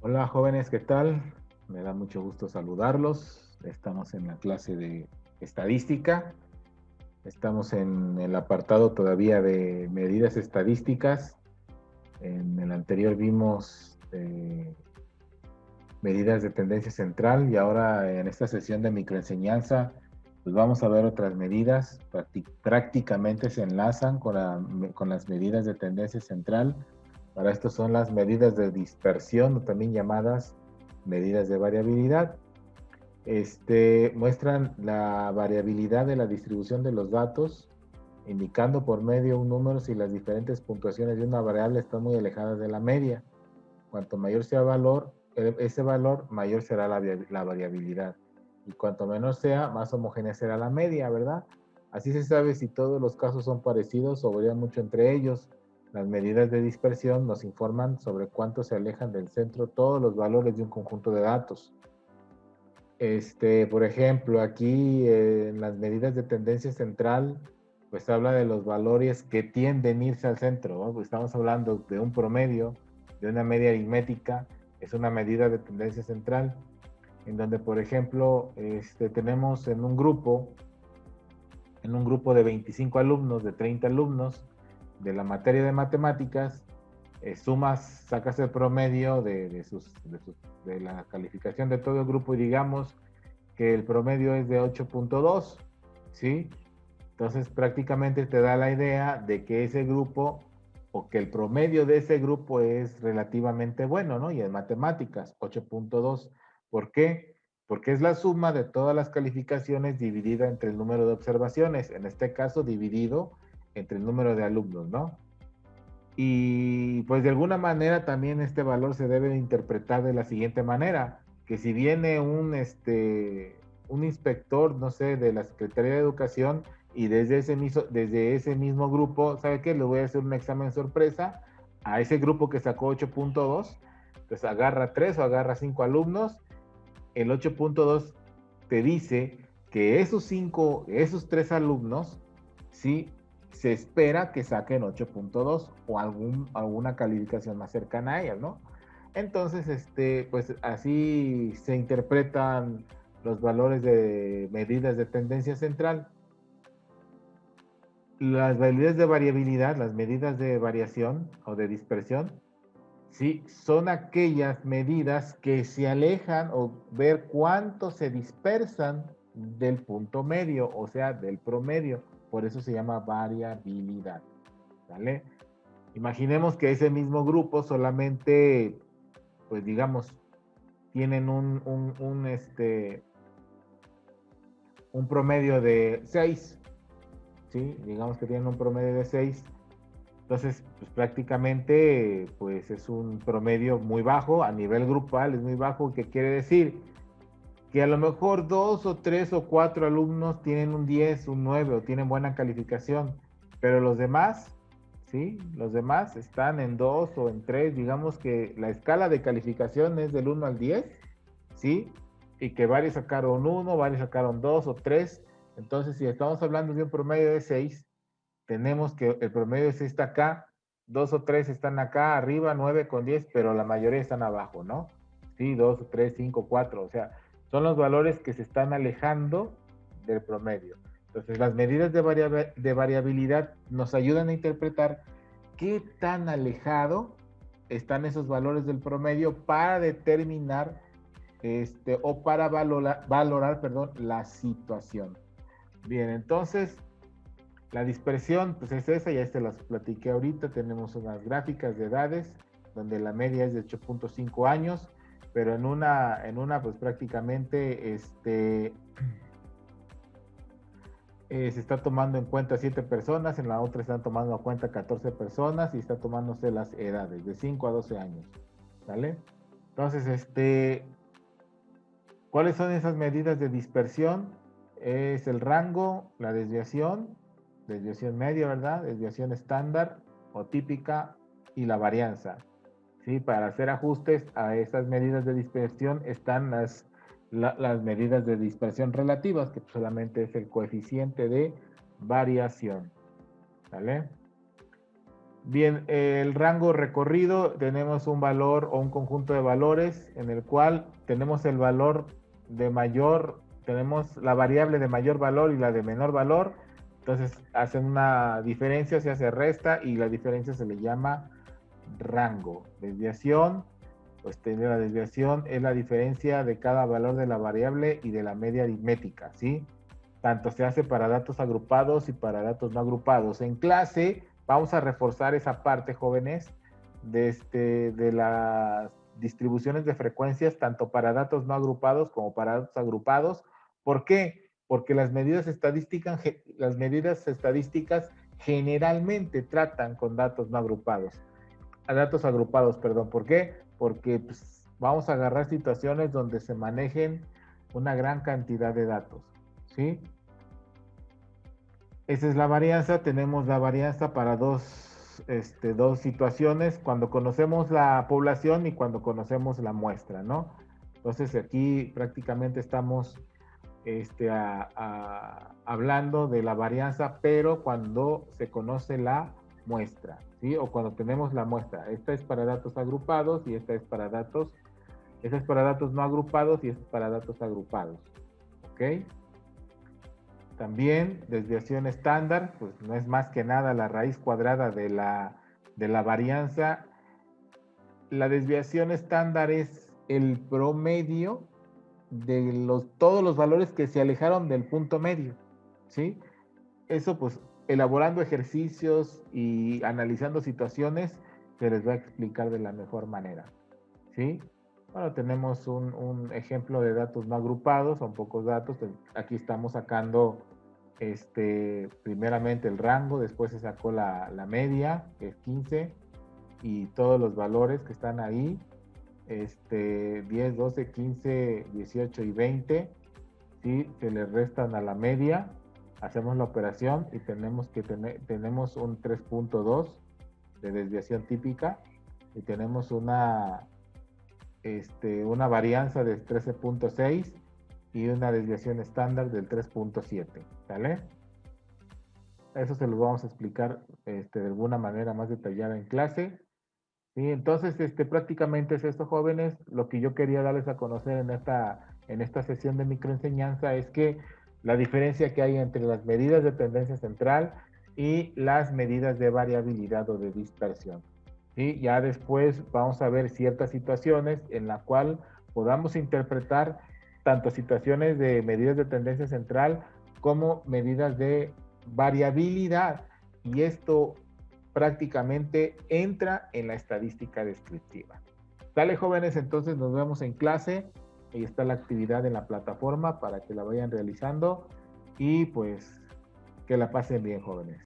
Hola jóvenes, ¿qué tal? Me da mucho gusto saludarlos. Estamos en la clase de estadística. Estamos en el apartado todavía de medidas estadísticas. En el anterior vimos medidas de tendencia central y ahora en esta sesión de microenseñanza pues vamos a ver otras medidas. Prácticamente se enlazan con las medidas de tendencia central. Para esto son las medidas de dispersión, o también llamadas medidas de variabilidad. Muestran la variabilidad de la distribución de los datos, indicando por medio un número si las diferentes puntuaciones de una variable están muy alejadas de la media. Cuanto mayor sea el valor, ese valor, mayor será la variabilidad. Y cuanto menor sea, más homogénea será la media, ¿verdad? Así se sabe si todos los casos son parecidos o varían mucho entre ellos. Las medidas de dispersión nos informan sobre cuánto se alejan del centro todos los valores de un conjunto de datos. Por ejemplo, aquí en las medidas de tendencia central, pues habla de los valores que tienden a irse al centro, ¿no? Pues estamos hablando de un promedio, de una media aritmética, es una medida de tendencia central, en donde, por ejemplo, tenemos en un grupo de 25 alumnos, de 30 alumnos, de la materia de matemáticas, sumas, sacas el promedio de la calificación de todo el grupo y digamos que el promedio es de 8.2, ¿sí? Entonces prácticamente te da la idea de que ese grupo o que el promedio de ese grupo es relativamente bueno, ¿no? Y en matemáticas, 8.2. ¿Por qué? Porque es la suma de todas las calificaciones dividida entre el número de observaciones, en este caso dividido entre el número de alumnos, ¿no? Y pues de alguna manera también este valor se debe interpretar de la siguiente manera, que si viene un inspector, no sé, de la Secretaría de Educación y desde ese mismo grupo, ¿sabe qué? Le voy a hacer un examen sorpresa a ese grupo que sacó 8.2, pues agarra 3 o agarra 5 alumnos, el 8.2 te dice que esos 3 alumnos, sí, se espera que saquen 8.2 o alguna calificación más cercana a ellas, ¿no? Entonces, pues así se interpretan los valores de medidas de tendencia central. Las medidas de variabilidad, las medidas de variación o de dispersión, sí, son aquellas medidas que se alejan o ver cuánto se dispersan del punto medio, o sea, del promedio. Por eso se llama variabilidad, ¿vale? Imaginemos que ese mismo grupo solamente, pues digamos, tienen un promedio de 6, ¿sí? Digamos que tienen un promedio de 6. Entonces, pues prácticamente, pues es un promedio muy bajo, a nivel grupal es muy bajo, que quiere decir que a lo mejor 2 o 3 o 4 alumnos tienen un 10, un 9 o tienen buena calificación, pero los demás, ¿sí? Los demás están en 2 o en 3, digamos que la escala de calificación es del 1 al 10, ¿sí? Y que varios sacaron 1, varios sacaron 2 o 3. Entonces, si estamos hablando de un promedio de 6, tenemos que el promedio es está acá, 2 o 3 están acá arriba, 9 con 10, pero la mayoría están abajo, ¿no? Sí, 2 o 3, 5, 4, o sea, son los valores que se están alejando del promedio. Entonces, las medidas de variabilidad nos ayudan a interpretar qué tan alejado están esos valores del promedio para determinar o para valorar, perdón, la situación. Bien, entonces, la dispersión, pues es esa, ya las platiqué ahorita, tenemos unas gráficas de edades, donde la media es de 8.5 años, pero en una pues prácticamente se está tomando en cuenta 7 personas, en la otra están tomando en cuenta 14 personas y está tomándose las edades, de 5 a 12 años, ¿vale? Entonces, ¿cuáles son esas medidas de dispersión? Es el rango, la desviación media, ¿verdad? Desviación estándar o típica y la varianza. ¿Sí? Para hacer ajustes a estas medidas de dispersión están las medidas de dispersión relativas, que solamente es el coeficiente de variación. ¿Vale? Bien, el rango recorrido, tenemos un valor o un conjunto de valores en el cual tenemos el valor de mayor, tenemos la variable de mayor valor y la de menor valor. Entonces hacen una diferencia, se hace resta y la diferencia se le llama rango. Desviación, pues tener la desviación es la diferencia de cada valor de la variable y de la media aritmética, ¿sí? Tanto se hace para datos agrupados y para datos no agrupados. En clase vamos a reforzar esa parte, jóvenes, de las distribuciones de frecuencias, tanto para datos no agrupados como para datos agrupados. ¿Por qué? Porque las medidas estadísticas generalmente tratan con datos no agrupados, a datos agrupados, perdón. ¿Por qué? Porque pues, vamos a agarrar situaciones donde se manejen una gran cantidad de datos, ¿sí? Esa es la varianza. Tenemos la varianza para dos situaciones, cuando conocemos la población y cuando conocemos la muestra, ¿no? Entonces aquí prácticamente estamos hablando de la varianza, pero cuando se conoce la muestra, ¿sí? O cuando tenemos la muestra. Esta es para datos agrupados y esta es para datos no agrupados y esta es para datos agrupados, ¿ok? También desviación estándar, pues no es más que nada la raíz cuadrada de la varianza. La desviación estándar es el promedio de todos los valores que se alejaron del punto medio, ¿sí? Eso pues elaborando ejercicios y analizando situaciones se les va a explicar de la mejor manera, ¿sí? Bueno, tenemos un ejemplo de datos no agrupados, son pocos datos. Aquí estamos sacando primeramente el rango, después se sacó la media, que es 15, y todos los valores que están ahí, 10, 12, 15, 18 y 20, ¿sí? Se le restan a la media, hacemos la operación y tenemos un 3.2 de desviación típica y tenemos una varianza de 13.6 y una desviación estándar del 3.7, ¿vale? Eso se los vamos a explicar de alguna manera más detallada en clase. Sí, entonces, prácticamente es esto, jóvenes. Lo que yo quería darles a conocer en esta sesión de microenseñanza es que la diferencia que hay entre las medidas de tendencia central y las medidas de variabilidad o de dispersión. Y ya después vamos a ver ciertas situaciones en la cual podamos interpretar tanto situaciones de medidas de tendencia central como medidas de variabilidad. Y esto prácticamente entra en la estadística descriptiva. Dale, jóvenes, entonces nos vemos en clase. Ahí está la actividad en la plataforma para que la vayan realizando y pues que la pasen bien, jóvenes.